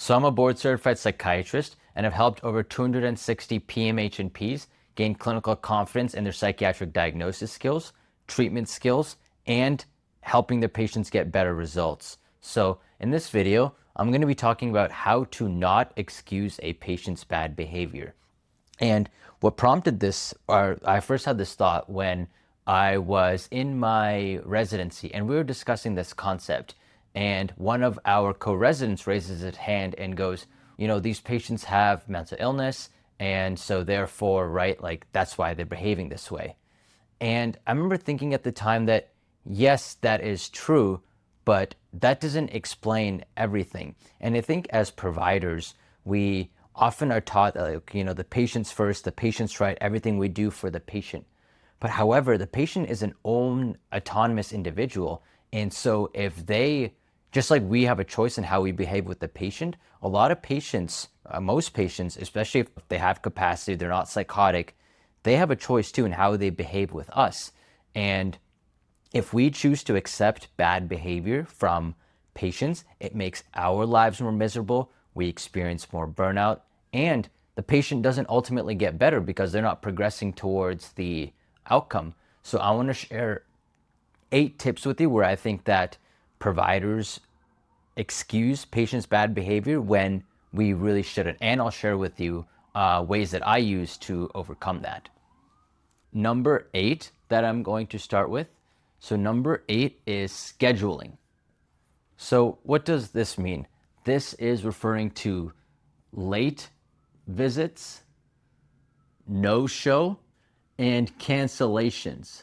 So I'm a board certified psychiatrist and have helped over 260 PMHNPs gain clinical confidence in their psychiatric diagnosis skills, treatment skills, and helping their patients get better results. So in this video, I'm going to be talking about how to not excuse a patient's bad behavior. And what prompted this, or I first had this thought when I was in my residency and we were discussing this concept. And one of our co-residents raises his hand and goes, these patients have mental illness. And so therefore, right, like that's why they're behaving this way. And I remember thinking at the time that, yes, that is true, but that doesn't explain everything. And I think as providers, we often are taught that, the patient's first, the patient's right, everything we do for the patient. But however, the patient is an own autonomous individual. And so if they, just like we have a choice in how we behave with the patient, a lot of patients, most patients, especially if they have capacity, they're not psychotic, they have a choice too in how they behave with us. And if we choose to accept bad behavior from patients, it makes our lives more miserable, we experience more burnout, and the patient doesn't ultimately get better because they're not progressing towards the outcome. So I want to share 8 tips with you where I think that providers excuse patients' bad behavior when we really shouldn't. And I'll share with you ways that I use to overcome that. Number 8 that I'm going to start with. So number 8 is scheduling. So what does this mean? This is referring to late visits, no-show, and cancellations.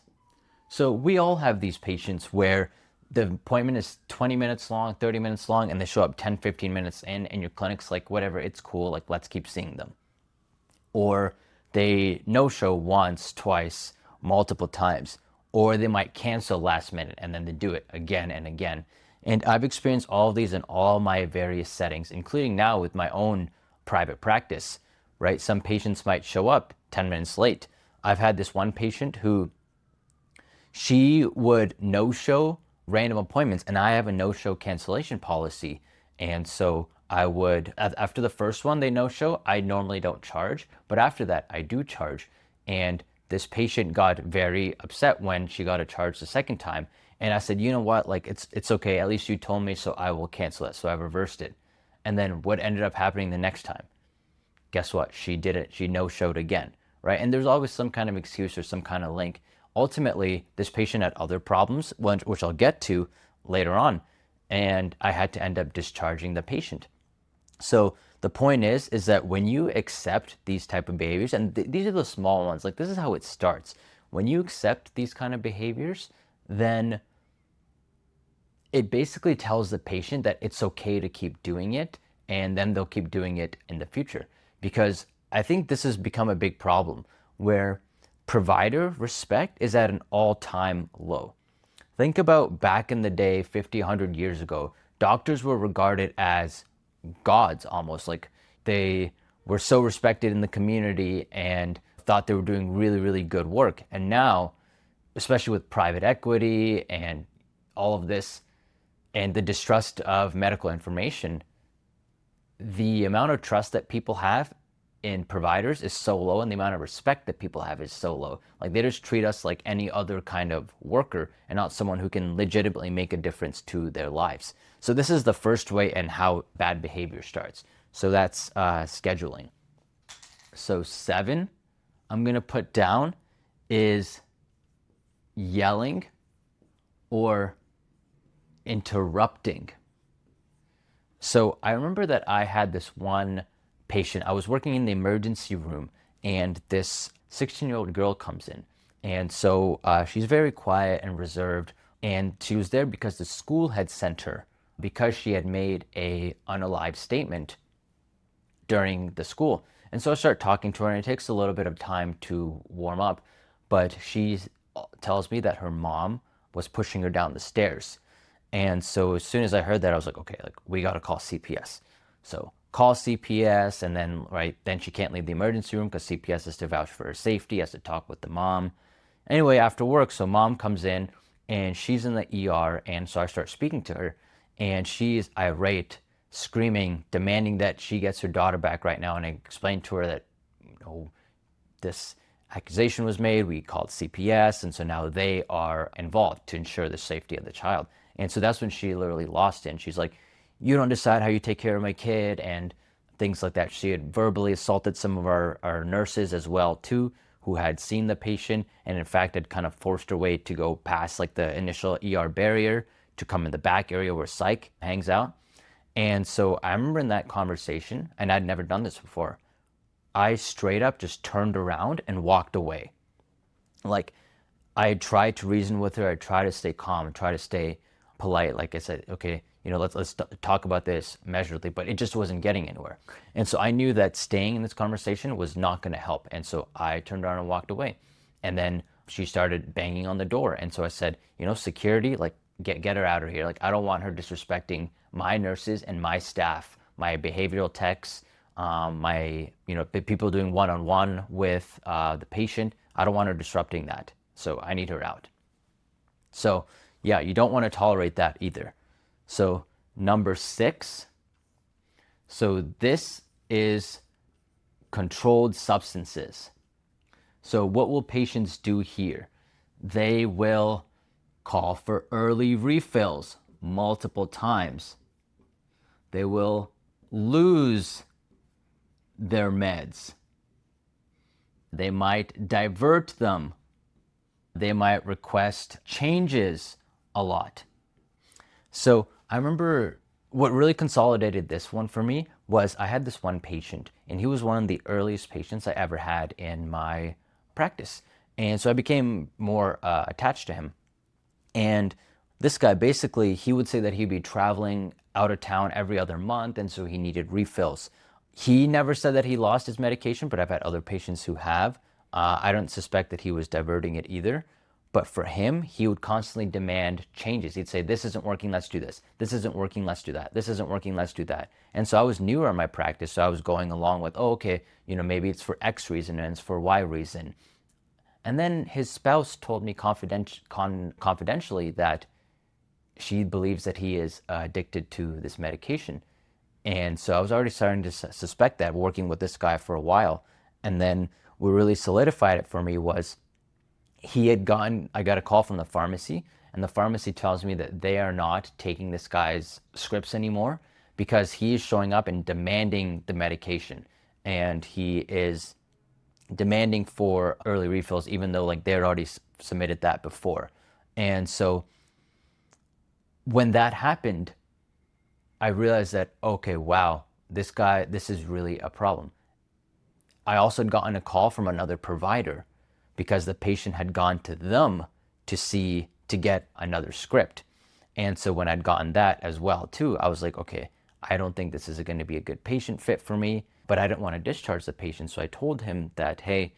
So we all have these patients where the appointment is 20 minutes long, 30 minutes long, and they show up 10, 15 minutes in, and your clinic's like, whatever, it's cool, like let's keep seeing them. Or they no-show once, twice, multiple times, or they might cancel last minute and then they do it again and again. And I've experienced all of these in all my various settings, including now with my own private practice, right? Some patients might show up 10 minutes late. I've had this one patient who she would no-show random appointments, and I have a no-show cancellation policy. And so I would, after the first one they no-show, I normally don't charge, but after that I do charge. And this patient got very upset when she got a charge the second time. And I said, you know what, like it's okay, at least you told me, so I will cancel it. So I reversed it. And then what ended up happening the next time? Guess what? She did it. She no-showed again, right? And there's always some kind of excuse or some kind of link. Ultimately, this patient had other problems, which I'll get to later on, and I had to end up discharging the patient. So the point is that when you accept these type of behaviors, and these are the small ones, like this is how it starts. When you accept these kind of behaviors, then it basically tells the patient that it's okay to keep doing it, and then they'll keep doing it in the future. Because I think this has become a big problem where provider respect is at an all-time low. Think about back in the day, 50, 100 years ago, doctors were regarded as gods almost. Like they were so respected in the community and thought they were doing really, really good work. And now, especially with private equity and all of this and the distrust of medical information, the amount of trust that people have in providers is so low, and the amount of respect that people have is so low. Like they just treat us like any other kind of worker and not someone who can legitimately make a difference to their lives. So this is the first way and how bad behavior starts. So that's scheduling. So 7, I'm gonna put down is yelling or interrupting. So I remember that I had this one patient. I was working in the emergency room, and this 16-year-old girl comes in. And so she's very quiet and reserved, and she was there because the school had sent her because she had made a unalive statement during the school. And so I start talking to her, and it takes a little bit of time to warm up, but she tells me that her mom was pushing her down the stairs. And so as soon as I heard that, I was like, okay, like we got to call CPS. So call CPS, and then, right, then she can't leave the emergency room because CPS has to vouch for her safety, has to talk with the mom. Anyway, after work, so mom comes in and she's in the ER, and so I start speaking to her, and she's irate, screaming, demanding that she gets her daughter back right now. And I explained to her that, this accusation was made, we called CPS, and so now they are involved to ensure the safety of the child. And so that's when she literally lost it. And she's like, you don't decide how you take care of my kid, and things like that. She had verbally assaulted some of our nurses as well too, who had seen the patient, and in fact had kind of forced her way to go past like the initial ER barrier to come in the back area where psych hangs out. And so I remember in that conversation, and I'd never done this before, I straight up just turned around and walked away. Like, I tried to reason with her. I tried to stay calm, try to stay polite. Like I said, okay, let's talk about this measuredly, but it just wasn't getting anywhere. And so I knew that staying in this conversation was not going to help. And so I turned around and walked away. And then she started banging on the door. And so I said, security, like, get her out of here. Like, I don't want her disrespecting my nurses and my staff, my behavioral techs, my people doing one-on-one with the patient. I don't want her disrupting that, so I need her out. So yeah, you don't want to tolerate that either. So number 6, so this is controlled substances. So what will patients do here? They will call for early refills multiple times. They will lose their meds. They might divert them. They might request changes a lot. So I remember what really consolidated this one for me was I had this one patient, and he was one of the earliest patients I ever had in my practice. And so I became more attached to him. And this guy, basically, he would say that he'd be traveling out of town every other month, and so he needed refills. He never said that he lost his medication, but I've had other patients who have. I don't suspect that he was diverting it either. But for him, he would constantly demand changes. He'd say, this isn't working, let's do this. This isn't working, let's do that. This isn't working, let's do that. And so I was newer in my practice, so I was going along with, okay, maybe it's for X reason and it's for Y reason. And then his spouse told me confidentially that she believes that he is addicted to this medication. And so I was already starting to suspect that, working with this guy for a while. And then what really solidified it for me was I got a call from the pharmacy, and the pharmacy tells me that they are not taking this guy's scripts anymore because he is showing up and demanding the medication. And he is demanding for early refills, even though like they had already submitted that before. And so when that happened, I realized that, okay, wow, this is really a problem. I also had gotten a call from another provider because the patient had gone to them to get another script. And so when I'd gotten that as well too, I was like, okay, I don't think this is going to be a good patient fit for me, but I didn't want to discharge the patient. So I told him that, hey,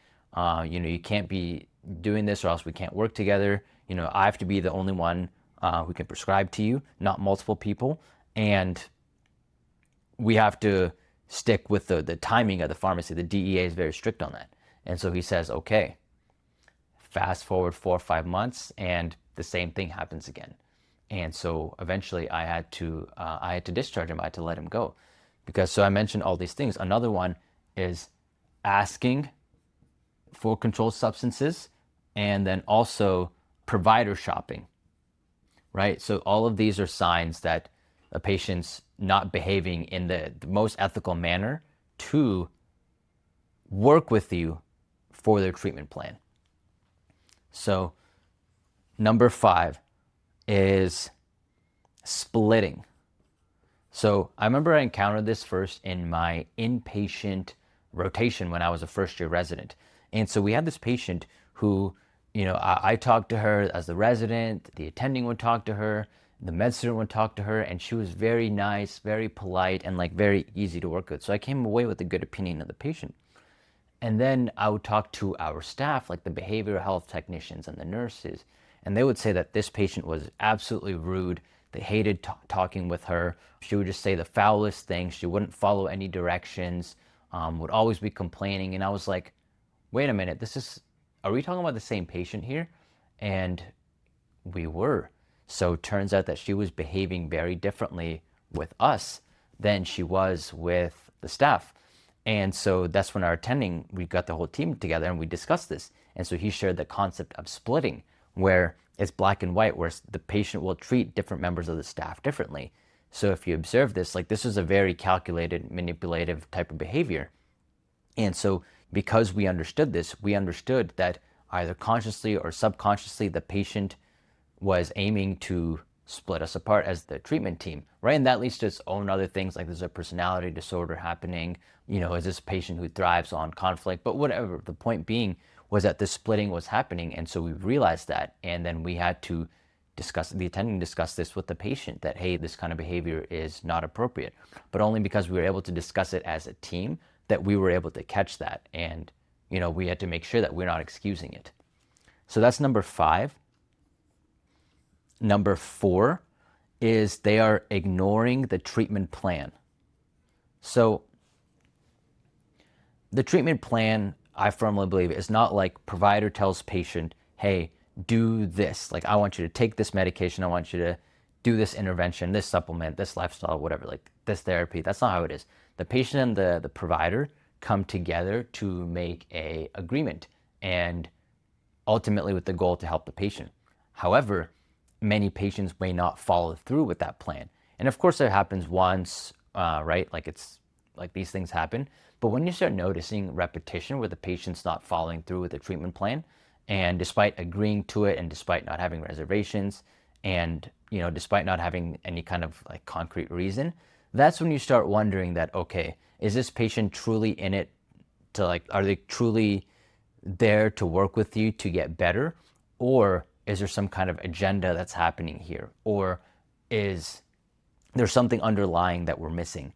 you can't be doing this or else we can't work together. I have to be the only one who can prescribe to you, not multiple people. And we have to stick with the timing of the pharmacy. The DEA is very strict on that. And so he says, okay. Fast forward 4 or 5 months, and the same thing happens again. And so eventually I had to discharge him. I had to let him go. So I mentioned all these things. Another one is asking for controlled substances, and then also provider shopping, right? So all of these are signs that a patient's not behaving in the most ethical manner to work with you for their treatment plan. So number 5 is splitting. So I remember I encountered this first in my inpatient rotation when I was a first-year resident. And so we had this patient who, I talked to her as the resident, the attending would talk to her, the med student would talk to her, and she was very nice, very polite, and like very easy to work with. So I came away with a good opinion of the patient. And then I would talk to our staff, like the behavioral health technicians and the nurses, and they would say that this patient was absolutely rude. They hated talking with her. She would just say the foulest things. She wouldn't follow any directions, would always be complaining. And I was like, wait a minute, are we talking about the same patient here? And we were. So it turns out that she was behaving very differently with us than she was with the staff. And so that's when we got the whole team together and we discussed this. And so he shared the concept of splitting, where it's black and white, where the patient will treat different members of the staff differently. So if you observe this, like, this is a very calculated, manipulative type of behavior. And so because we understood this, we understood that either consciously or subconsciously, the patient was aiming to split us apart as the treatment team, right? And that leads to its own other things, like there's a personality disorder happening, is this patient who thrives on conflict, but whatever. The point being was that the splitting was happening. And so we realized that, and then we had to discuss this with the patient, that, hey, this kind of behavior is not appropriate. But only because we were able to discuss it as a team that we were able to catch that. And, we had to make sure that we're not excusing it. So that's number 5. Number 4 is they are ignoring the treatment plan. So the treatment plan, I firmly believe, is not like provider tells patient, hey, do this. Like, I want you to take this medication. I want you to do this intervention, this supplement, this lifestyle, whatever, like this therapy. That's not how it is. The patient and the provider come together to make a agreement, and ultimately with the goal to help the patient. However, many patients may not follow through with that plan. And of course, it happens once, right? Like, it's like these things happen. But when you start noticing repetition where the patient's not following through with the treatment plan, and despite agreeing to it, and despite not having reservations, and despite not having any kind of like concrete reason, that's when you start wondering that, okay, is this patient truly in it to, like, are they truly there to work with you to get better? Or is there some kind of agenda that's happening here? Or is there something underlying that we're missing?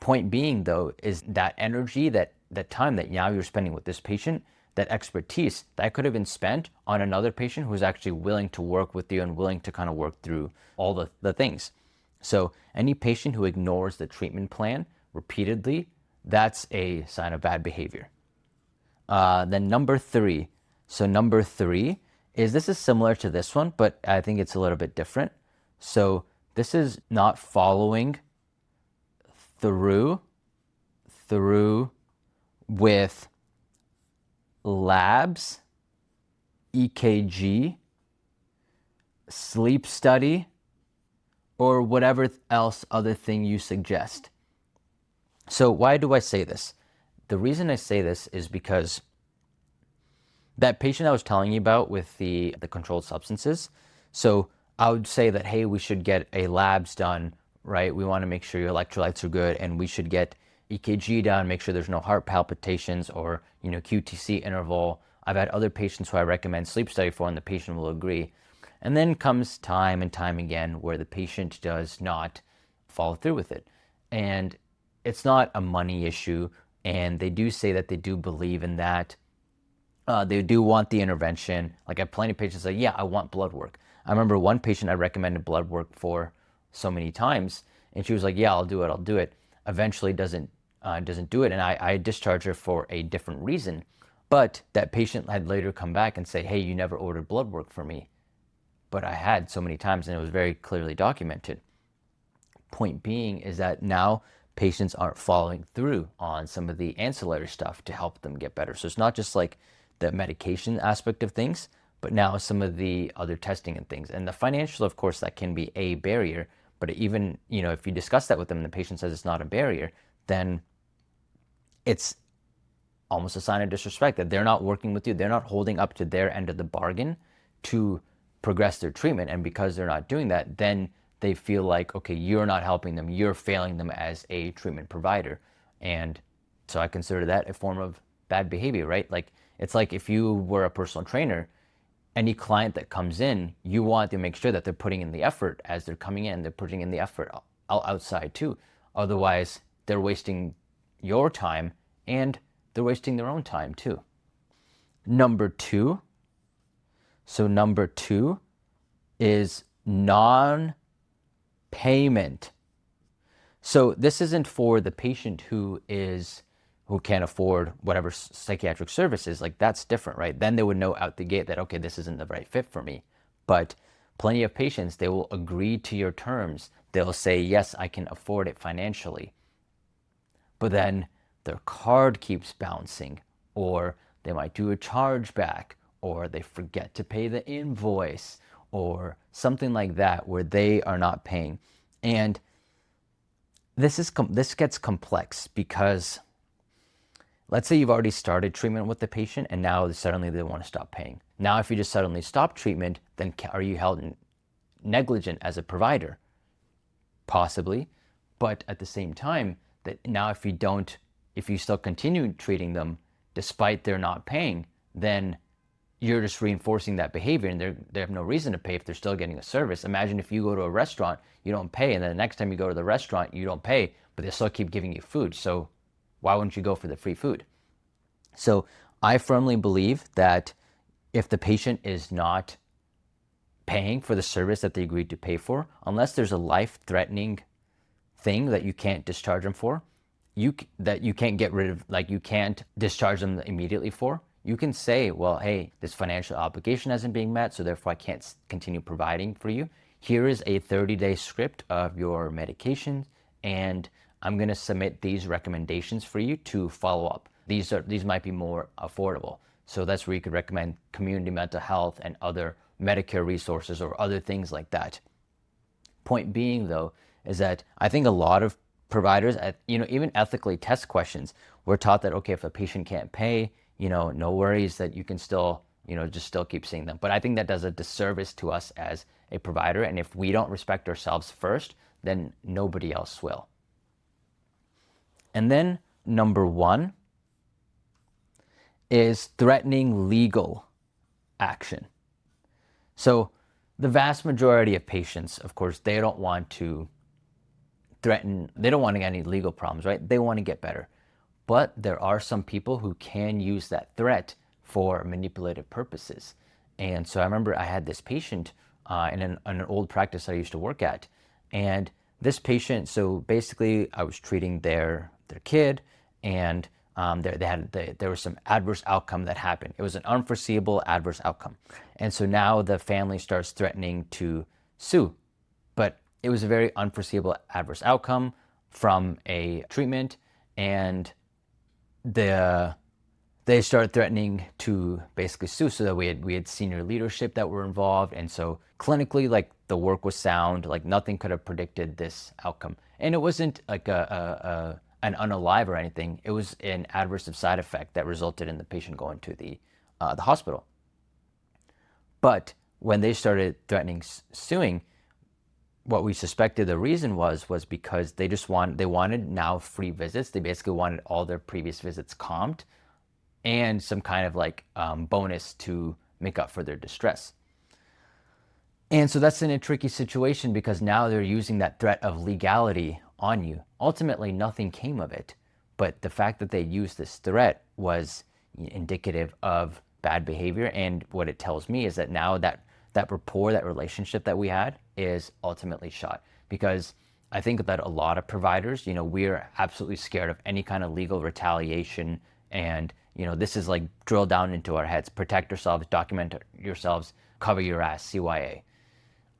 Point being, though, is that energy, that time that now you're spending with this patient, that expertise that could have been spent on another patient who's actually willing to work with you and willing to kind of work through all the things. So any patient who ignores the treatment plan repeatedly, that's a sign of bad behavior. Then number 3. So number 3 is, this is similar to this one, but I think it's a little bit different. So this is not following through with labs, EKG, sleep study, or whatever else other thing you suggest. So why do I say this? The reason I say this is because that patient I was telling you about with the controlled substances, so I would say that, hey, we should get a labs done, right? We want to make sure your electrolytes are good, and we should get EKG done, make sure there's no heart palpitations or, QTC interval. I've had other patients who I recommend sleep study for, and the patient will agree. And then comes time and time again where the patient does not follow through with it. And it's not a money issue, and they do say that they do believe in that. They do want the intervention. Like, I have plenty of patients say, yeah, I want blood work. I remember one patient I recommended blood work for so many times, and she was like, yeah, I'll do it. Eventually doesn't do it, and I discharged her for a different reason. But that patient had later come back and say, hey, you never ordered blood work for me. But I had so many times, and it was very clearly documented. Point being is that now patients aren't following through on some of the ancillary stuff to help them get better. So it's not just like the medication aspect of things, but now some of the other testing and things. And the financial, of course, that can be a barrier. But even, if you discuss that with them and the patient says it's not a barrier, then it's almost a sign of disrespect that they're not working with you. They're not holding up to their end of the bargain to progress their treatment. And because they're not doing that, then they feel like, okay, you're not helping them. You're failing them as a treatment provider. And so I consider that a form of bad behavior, right? Like, it's like if you were a personal trainer, any client that comes in, you want to make sure that they're putting in the effort as they're coming in. They're putting in the effort outside too. Otherwise, they're wasting your time and they're wasting their own time too. Number 2 is non-payment. So this isn't for the patient who can't afford whatever psychiatric services. Like, that's different, right? Then they would know out the gate that, okay, this isn't the right fit for me. But Plenty of patients, they will agree to your terms. They'll say, yes, I can afford it financially. But then their card keeps bouncing, or they might do a chargeback, or they forget to pay the invoice, or something like that where they are not paying. And this gets complex because let's say you've already started treatment with the patient and now suddenly they want to stop paying. Now, if you just suddenly stop treatment, then are you held negligent as a provider? Possibly. But at the same time, that now if you still continue treating them despite they're not paying, then you're just reinforcing that behavior, and they have no reason to pay if they're still getting a service. Imagine if you go to a restaurant, you don't pay, and then the next time you go to the restaurant, you don't pay, but they still keep giving you food. So why wouldn't you go for the free food? So I firmly believe that if the patient is not paying for the service that they agreed to pay for, unless there's a life-threatening thing that you can't discharge them for, that you can't get rid of, like you can't discharge them immediately for, you can say, well, hey, this financial obligation hasn't being met, so therefore I can't continue providing for you. Here is a 30-day script of your medications, and I'm going to submit these recommendations for you to follow up. These might be more affordable. So that's where you could recommend community mental health and other Medicare resources or other things like that. Point being, though, is that I think a lot of providers, even ethically test questions, we're taught that, okay, if a patient can't pay, no worries, that you can still, just still keep seeing them. But I think that does a disservice to us as a provider. And if we don't respect ourselves first, then nobody else will. And then number 1 is threatening legal action. So the vast majority of patients, of course, they don't want to threaten, they don't want to get any legal problems, right? They want to get better. But there are some people who can use that threat for manipulative purposes. And so I remember I had this patient in an old practice I used to work at. And this patient, so basically I was treating their kid, and there was some adverse outcome that happened. It was an unforeseeable adverse outcome. And so now the family starts threatening to sue. But it was a very unforeseeable adverse outcome from a treatment, and they started threatening to basically sue. So that we had senior leadership that were involved, and so clinically, like, the work was sound, like nothing could have predicted this outcome. And it wasn't like an unalive or anything. It was an adverse side effect that resulted in the patient going to the hospital. But when they started threatening suing, what we suspected the reason was because they wanted now free visits. They basically wanted all their previous visits comped and some kind of like bonus to make up for their distress. And so that's in a tricky situation because now they're using that threat of legality on you. Ultimately, nothing came of it, but the fact that they used this threat was indicative of bad behavior. And what it tells me is that now that rapport, that relationship that we had is ultimately shot. Because I think that a lot of providers, we're absolutely scared of any kind of legal retaliation. And, this is like drilled down into our heads. Protect yourselves, document yourselves, cover your ass, CYA.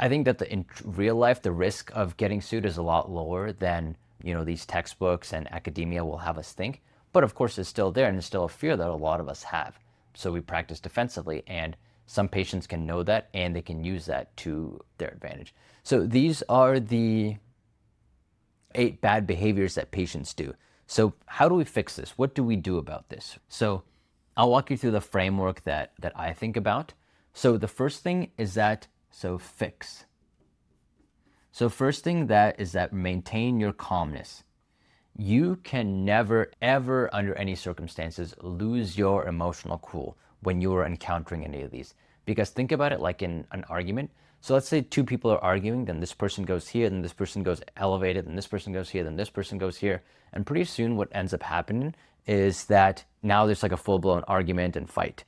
I think that in real life, the risk of getting sued is a lot lower than, these textbooks and academia will have us think. But of course, it's still there, and it's still a fear that a lot of us have. So we practice defensively, and some patients can know that, and they can use that to their advantage. So these are the 8 bad behaviors that patients do. So how do we fix this? What do we do about this? So I'll walk you through the framework that I think about. So the first thing is fix. So first thing is that maintain your calmness. You can never, ever, under any circumstances, lose your emotional cool when you are encountering any of these. Because think about it like in an argument. So let's say 2 people are arguing, then this person goes here, then this person goes elevated, then this person goes here, then this person goes here. And pretty soon what ends up happening is that now there's like a full-blown argument and fight.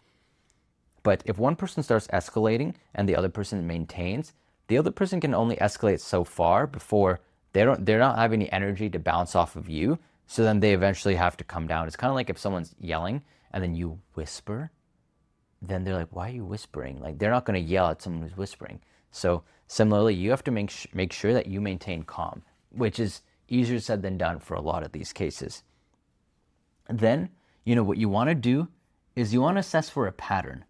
But if one person starts escalating and the other person maintains, the other person can only escalate so far before they're not having any energy to bounce off of you. So then they eventually have to come down. It's kind of like if someone's yelling and then you whisper, then they're like, why are you whispering? Like, they're not going to yell at someone who's whispering. So similarly, you have to make sure that you maintain calm, which is easier said than done for a lot of these cases. Then, what you want to do is you want to assess for a pattern.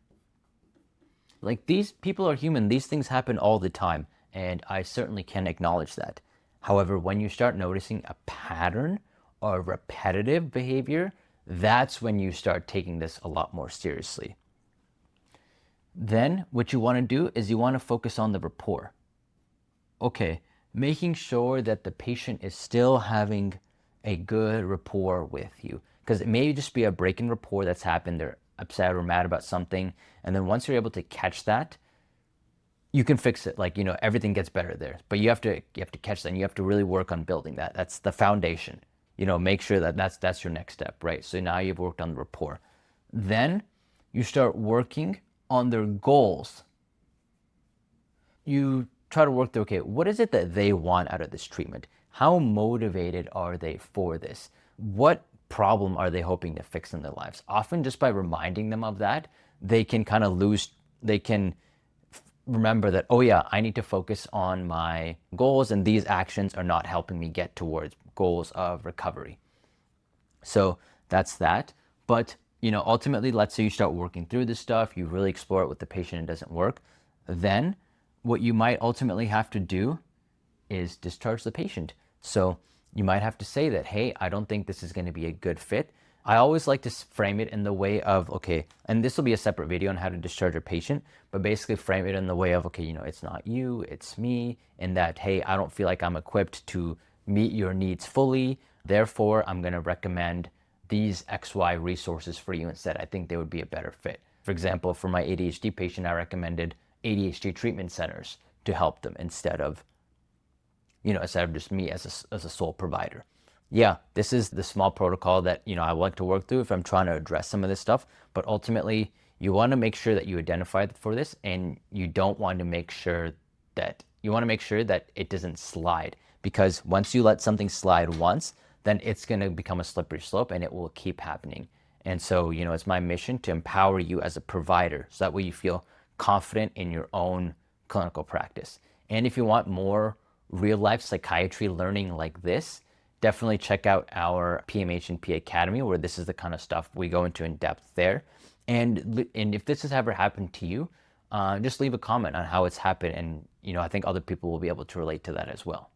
Like, these people are human, these things happen all the time, and I certainly can acknowledge that. However, when you start noticing a pattern or repetitive behavior, that's when you start taking this a lot more seriously. Then what you want to do is you want to focus on the rapport. Okay, making sure that the patient is still having a good rapport with you, because it may just be a break in rapport that's happened. They're upset or mad about something, and then once you're able to catch that, you can fix it. Like, everything gets better there, but you have to catch that, and you have to really work on building that. That's the foundation. Make sure that that's your next step, right? So now you've worked on the rapport. Then you start working on their goals. You try to work through, okay, what is it that they want out of this treatment? How motivated are they for this? What problem are they hoping to fix in their lives? Often just by reminding them of that, they can remember that, oh yeah, I need to focus on my goals, and these actions are not helping me get towards goals of recovery. So that's that. But, ultimately, let's say you start working through this stuff, you really explore it with the patient, it doesn't work. Then what you might ultimately have to do is discharge the patient. So you might have to say that, hey, I don't think this is going to be a good fit. I always like to frame it in the way of, okay, and this will be a separate video on how to discharge a patient, but basically frame it in the way of, okay, it's not you, it's me, and that, hey, I don't feel like I'm equipped to meet your needs fully. Therefore, I'm going to recommend these XY resources for you instead. I think they would be a better fit. For example, for my ADHD patient, I recommended ADHD treatment centers to help them instead of just me as a sole provider. Yeah, this is the small protocol that, I would like to work through if I'm trying to address some of this stuff. But ultimately, you want to make sure that you identify for this, and you want to make sure that it doesn't slide, because once you let something slide once, then it's going to become a slippery slope and it will keep happening. And so, it's my mission to empower you as a provider, so that way you feel confident in your own clinical practice. And if you want more real life psychiatry learning like this, definitely check out our PMHNP Academy, where this is the kind of stuff we go into in depth there. And if this has ever happened to you, just leave a comment on how it's happened, and I think other people will be able to relate to that as well.